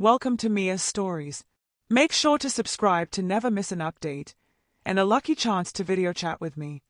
welcome to Mia's Stories. Make sure to subscribe to never miss an update, and a lucky chance to video chat with me.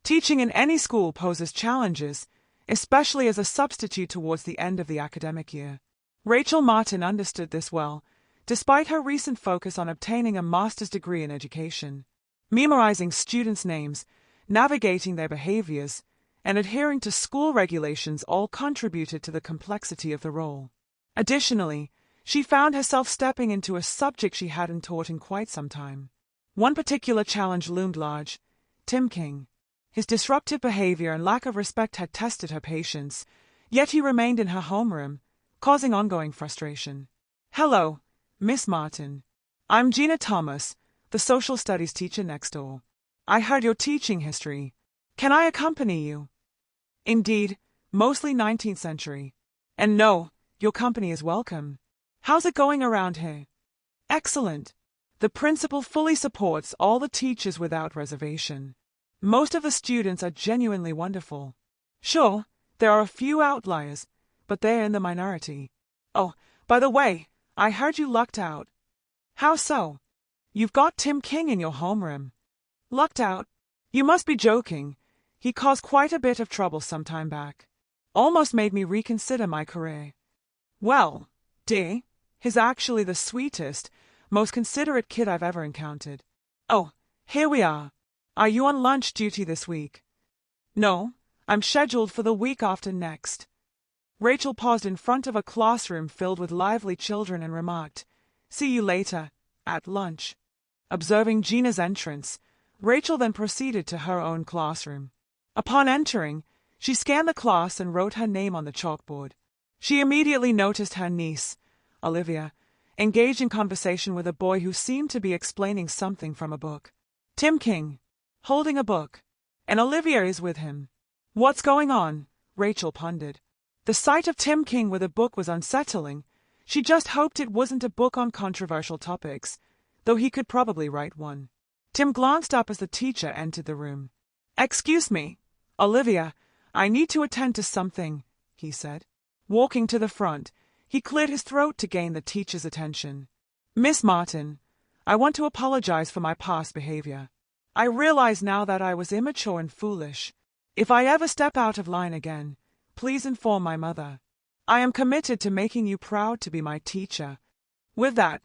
Teaching in any school poses challenges, especially as a substitute towards the end of the academic year. Rachel Martin understood this well, despite her recent focus on obtaining a master's degree in education. Memorizing students' names, navigating their behaviors, and adhering to school regulations all contributed to the complexity of the role. Additionally, she found herself stepping into a subject she hadn't taught in quite some time. One particular challenge loomed large: Tim King. His disruptive behavior and lack of respect had tested her patience, yet he remained in her homeroom, causing ongoing frustration. "Hello, Miss Martin. I'm Gina Thomas, the social studies teacher next door. I heard you're teaching history. Can I accompany you?" "Indeed, mostly 19th century. And no, your company is welcome. How's it going around here?" "Excellent. The principal fully supports all the teachers without reservation. Most of the students are genuinely wonderful. Sure, there are a few outliers, but they're in the minority. Oh, by the way, I heard you lucked out." "How so?" "You've got Tim King in your homeroom." "Lucked out? You must be joking. He caused quite a bit of trouble some time back. Almost made me reconsider my career." "Well, dear, he's actually the sweetest, most considerate kid I've ever encountered." "Oh, here we are. Are you on lunch duty this week?" "No, I'm scheduled for the week after next." Rachel paused in front of a classroom filled with lively children and remarked, "See you later, at lunch." Observing Gina's entrance, Rachel then proceeded to her own classroom. Upon entering, she scanned the class and wrote her name on the chalkboard. She immediately noticed her niece, Olivia, engaged in conversation with a boy who seemed to be explaining something from a book. Tim King, holding a book, and Olivia is with him. "What's going on?" Rachel pondered. The sight of Tim King with a book was unsettling. She just hoped it wasn't a book on controversial topics, though he could probably write one. Tim glanced up as the teacher entered the room. "Excuse me, Olivia, I need to attend to something," he said. Walking to the front, he cleared his throat to gain the teacher's attention. "Miss Martin, I want to apologize for my past behavior. I realize now that I was immature and foolish. If I ever step out of line again, please inform my mother. I am committed to making you proud to be my teacher." With that,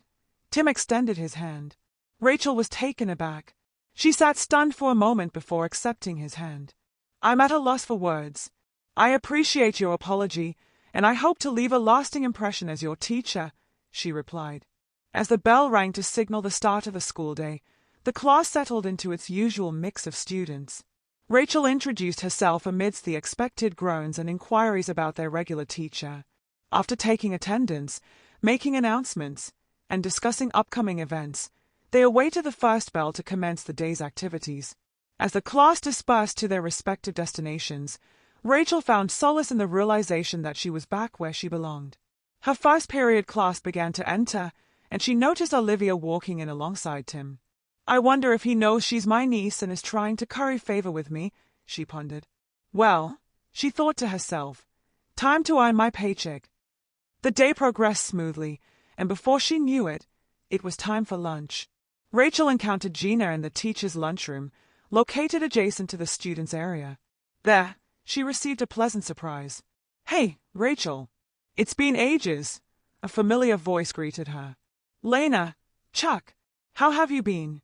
Tim extended his hand. Rachel was taken aback. She sat stunned for a moment before accepting his hand. "I'm at a loss for words. I appreciate your apology, and I hope to leave a lasting impression as your teacher," she replied. As the bell rang to signal the start of the school day, the class settled into its usual mix of students. Rachel introduced herself amidst the expected groans and inquiries about their regular teacher. After taking attendance, making announcements, and discussing upcoming events, they awaited the first bell to commence the day's activities. As the class dispersed to their respective destinations, Rachel found solace in the realization that she was back where she belonged. Her first period class began to enter, and she noticed Olivia walking in alongside Tim. "I wonder if he knows she's my niece and is trying to curry favor with me," she pondered. "Well," she thought to herself, "time to earn my paycheck." The day progressed smoothly, and before she knew it, it was time for lunch. Rachel encountered Gina in the teacher's lunchroom, located adjacent to the students' area. There, she received a pleasant surprise. "Hey, Rachel. It's been ages," a familiar voice greeted her. "Lena, Chuck, how have you been?"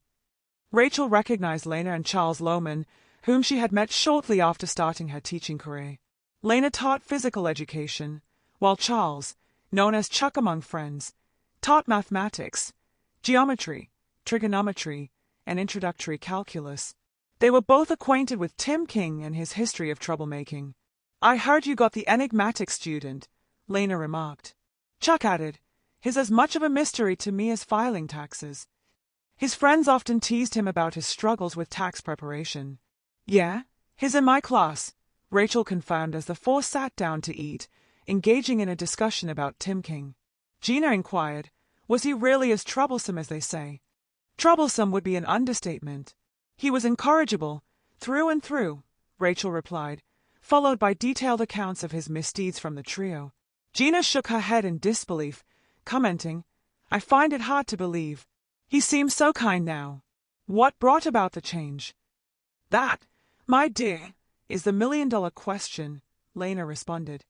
Rachel recognized Lena and Charles Lohman, whom she had met shortly after starting her teaching career. Lena taught physical education, while Charles, known as Chuck among friends, taught mathematics, geometry, trigonometry, and introductory calculus. They were both acquainted with Tim King and his history of troublemaking. "I heard you got the enigmatic student," Lena remarked. Chuck added, "He's as much of a mystery to me as filing taxes." His friends often teased him about his struggles with tax preparation. "Yeah, he's in my class," Rachel confirmed as the four sat down to eat, engaging in a discussion about Tim King. Gina inquired, "Was he really as troublesome as they say?" "Troublesome would be an understatement. He was incorrigible, through and through," Rachel replied, followed by detailed accounts of his misdeeds from the trio. Gina shook her head in disbelief, commenting, "I find it hard to believe. He seems so kind now. What brought about the change?" "That, my dear, is the million-dollar question," Lena responded.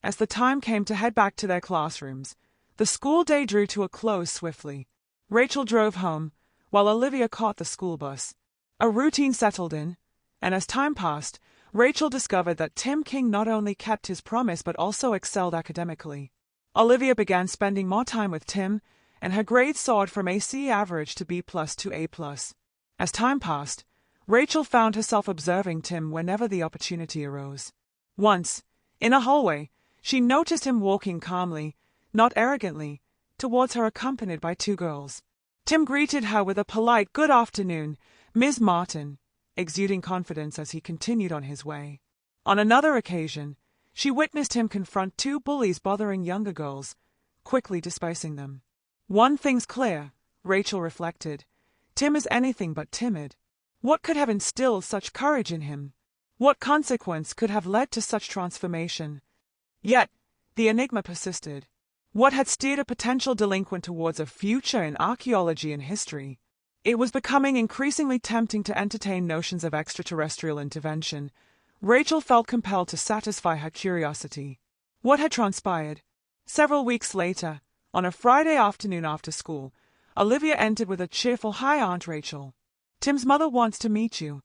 As the time came to head back to their classrooms, the school day drew to a close swiftly. Rachel drove home, while Olivia caught the school bus. A routine settled in, and as time passed, Rachel discovered that Tim King not only kept his promise but also excelled academically. Olivia began spending more time with Tim, and her grades soared from AC average to B+ to A+. As time passed, Rachel found herself observing Tim whenever the opportunity arose. Once, in a hallway, she noticed him walking calmly, not arrogantly, towards her accompanied by 2 girls. Tim greeted her with a polite "Good afternoon, Ms. Martin," exuding confidence as he continued on his way. On another occasion, she witnessed him confront 2 bullies bothering younger girls, quickly dispersing them. One thing's clear, Rachel reflected. Tim is anything but timid. What could have instilled such courage in him? What consequence could have led to such transformation? Yet, the enigma persisted. What had steered a potential delinquent towards a future in archaeology and history? It was becoming increasingly tempting to entertain notions of extraterrestrial intervention. Rachel felt compelled to satisfy her curiosity. What had transpired? Several weeks later, on a Friday afternoon after school, Olivia entered with a cheerful "Hi, Aunt Rachel. Tim's mother wants to meet you."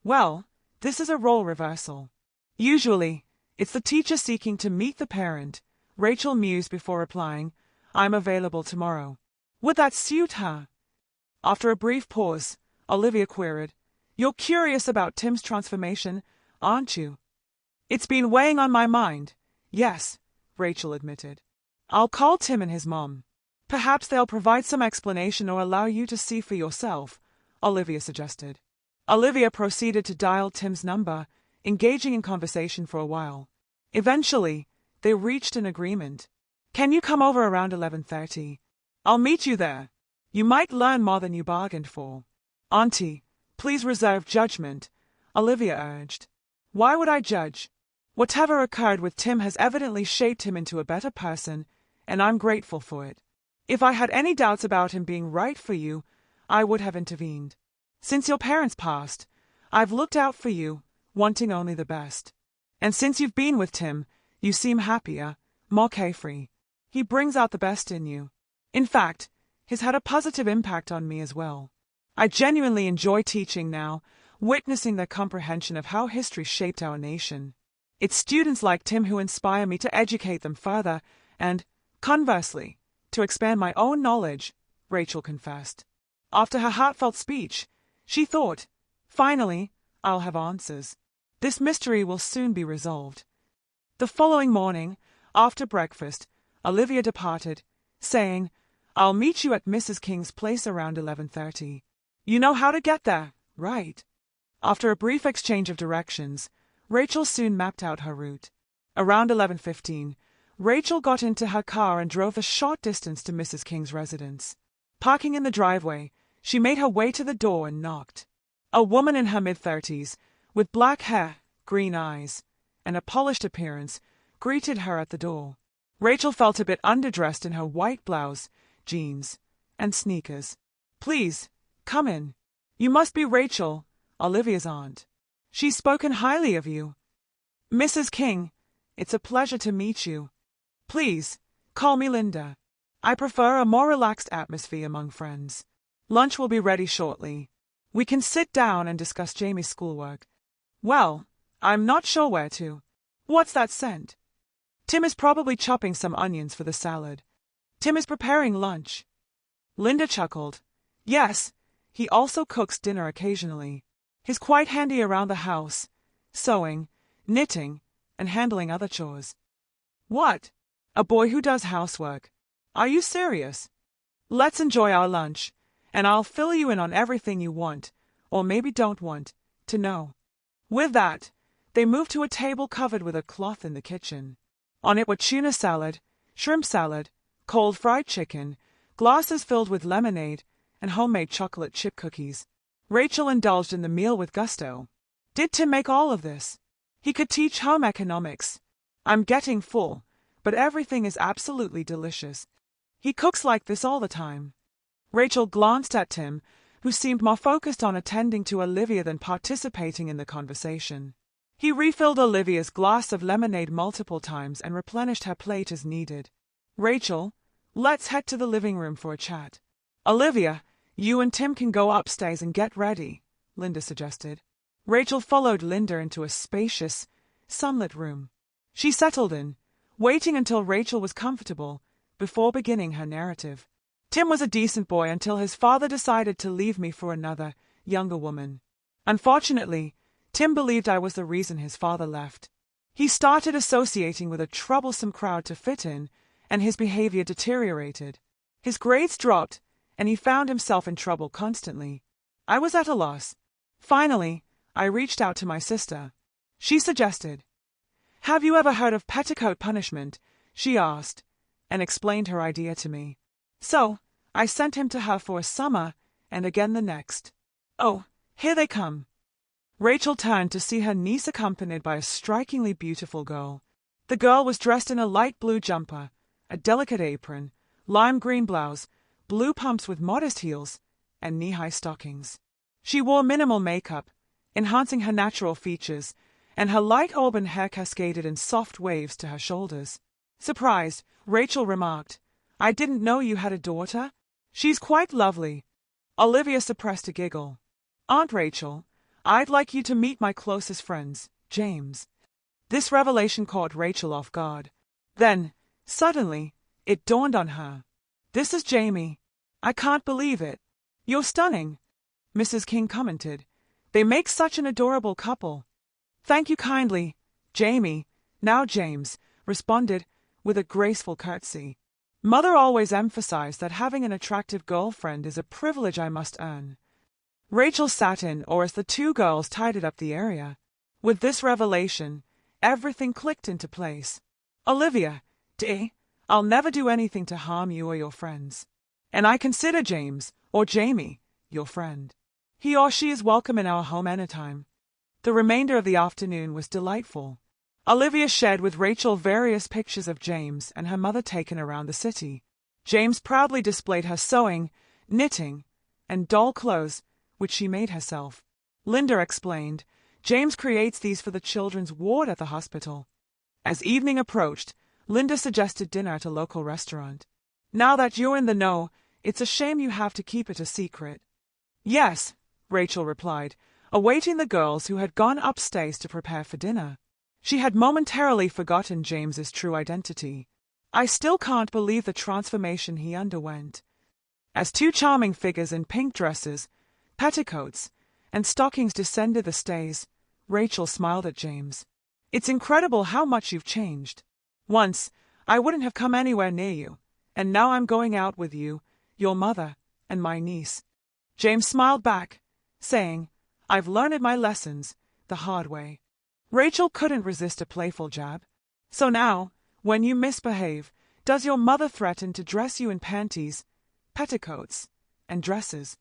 Well, this is a role reversal. Usually, it's the teacher seeking to meet the parent, Rachel mused before replying, "I'm available tomorrow." Would that suit her? After a brief pause, Olivia queried, "You're curious about Tim's transformation, aren't you?" "It's been weighing on my mind, yes," Rachel admitted. "I'll call Tim and his mom. Perhaps they'll provide some explanation or allow you to see for yourself," Olivia suggested. Olivia proceeded to dial Tim's number, engaging in conversation for a while. Eventually, they reached an agreement. "Can you come over around 11:30? I'll meet you there. You might learn more than you bargained for." "Auntie, please reserve judgment," Olivia urged. "Why would I judge? Whatever occurred with Tim has evidently shaped him into a better person, and I'm grateful for it. If I had any doubts about him being right for you, I would have intervened. Since your parents passed, I've looked out for you, wanting only the best. And since you've been with Tim, you seem happier, more carefree. He brings out the best in you. In fact, he's had a positive impact on me as well. I genuinely enjoy teaching now, witnessing their comprehension of how history shaped our nation. It's students like Tim who inspire me to educate them further and, conversely, to expand my own knowledge," Rachel confessed. After her heartfelt speech, she thought, "Finally, I'll have answers. This mystery will soon be resolved." The following morning, after breakfast, Olivia departed, saying, "I'll meet you at Mrs. King's place around 11:30. You know how to get there, right?" After a brief exchange of directions, Rachel soon mapped out her route. Around 11:15, Rachel got into her car and drove a short distance to Mrs. King's residence. Parking in the driveway, she made her way to the door and knocked. A woman in her mid-30s, with black hair, green eyes, and a polished appearance, greeted her at the door. Rachel felt a bit underdressed in her white blouse, jeans, and sneakers. "Please, come in. You must be Rachel, Olivia's aunt. She's spoken highly of you." "Mrs. King, it's a pleasure to meet you. Please, call me Linda. I prefer a more relaxed atmosphere among friends. Lunch will be ready shortly. We can sit down and discuss Jamie's schoolwork." "Well, I'm not sure where to. What's that scent?" "Tim is probably chopping some onions for the salad. Tim is preparing lunch." Linda chuckled. "Yes, he also cooks dinner occasionally. He's quite handy around the house, sewing, knitting, and handling other chores." "What? A boy who does housework? Are you serious? Let's enjoy our lunch, and I'll fill you in on everything you want, or maybe don't want, to know." With that, they moved to a table covered with a cloth in the kitchen. On it were tuna salad, shrimp salad, cold fried chicken, glasses filled with lemonade, and homemade chocolate chip cookies. Rachel indulged in the meal with gusto. Did Tim make all of this? He could teach home economics. "I'm getting full, but everything is absolutely delicious." He cooks like this all the time. Rachel glanced at Tim, who seemed more focused on attending to Olivia than participating in the conversation. He refilled Olivia's glass of lemonade multiple times and replenished her plate as needed. Rachel, let's head to the living room for a chat. Olivia, you and Tim can go upstairs and get ready, Linda suggested. Rachel followed Linda into a spacious, sunlit room. She settled in, waiting until Rachel was comfortable before beginning her narrative. Tim was a decent boy until his father decided to leave me for another, younger woman. Unfortunately, Tim believed I was the reason his father left. He started associating with a troublesome crowd to fit in, and his behavior deteriorated. His grades dropped, and he found himself in trouble constantly. I was at a loss. Finally, I reached out to my sister. She suggested, "Have you ever heard of petticoat punishment?" she asked, and explained her idea to me. So, I sent him to her for a summer, and again the next. Oh, here they come. Rachel turned to see her niece accompanied by a strikingly beautiful girl. The girl was dressed in a light blue jumper, a delicate apron, lime green blouse, blue pumps with modest heels, and knee-high stockings. She wore minimal makeup, enhancing her natural features, and her light auburn hair cascaded in soft waves to her shoulders. Surprised, Rachel remarked, "I didn't know you had a daughter. She's quite lovely." Olivia suppressed a giggle. "Aunt Rachel, I'd like you to meet my closest friends, James." This revelation caught Rachel off guard. Then, suddenly, it dawned on her. "This is Jamie. I can't believe it. You're stunning," Mrs. King commented. "They make such an adorable couple." "Thank you kindly, Jamie. Now James," responded, with a graceful curtsy. "Mother always emphasized that having an attractive girlfriend is a privilege I must earn." Rachel sat in, or as the two girls tidied up the area. With this revelation, everything clicked into place. "Olivia, dear, I'll never do anything to harm you or your friends. And I consider James, or Jamie, your friend. He or she is welcome in our home anytime." The remainder of the afternoon was delightful. Olivia shared with Rachel various pictures of James and her mother taken around the city. James proudly displayed her sewing, knitting, and doll clothes, which she made herself. Linda explained, "James creates these for the children's ward at the hospital." As evening approached, Linda suggested dinner at a local restaurant. "Now that you're in the know, it's a shame you have to keep it a secret." "Yes," Rachel replied, awaiting the girls who had gone upstairs to prepare for dinner. She had momentarily forgotten James's true identity. I still can't believe the transformation he underwent. As two charming figures in pink dresses, petticoats, and stockings descended the stairs, Rachel smiled at James. "It's incredible how much you've changed. Once, I wouldn't have come anywhere near you, and now I'm going out with you, your mother, and my niece." James smiled back, saying, "I've learned my lessons the hard way." Rachel couldn't resist a playful jab. "So now, when you misbehave, does your mother threaten to dress you in panties, petticoats, and dresses?"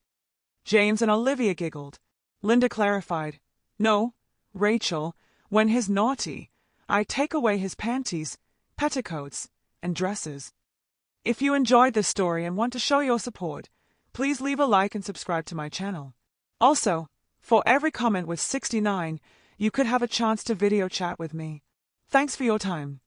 James and Olivia giggled. Linda clarified, "No, Rachel, when he's naughty, I take away his panties, petticoats, and dresses." If you enjoyed this story and want to show your support, please leave a like and subscribe to my channel. Also, for every comment with 69, you could have a chance to video chat with me. Thanks for your time.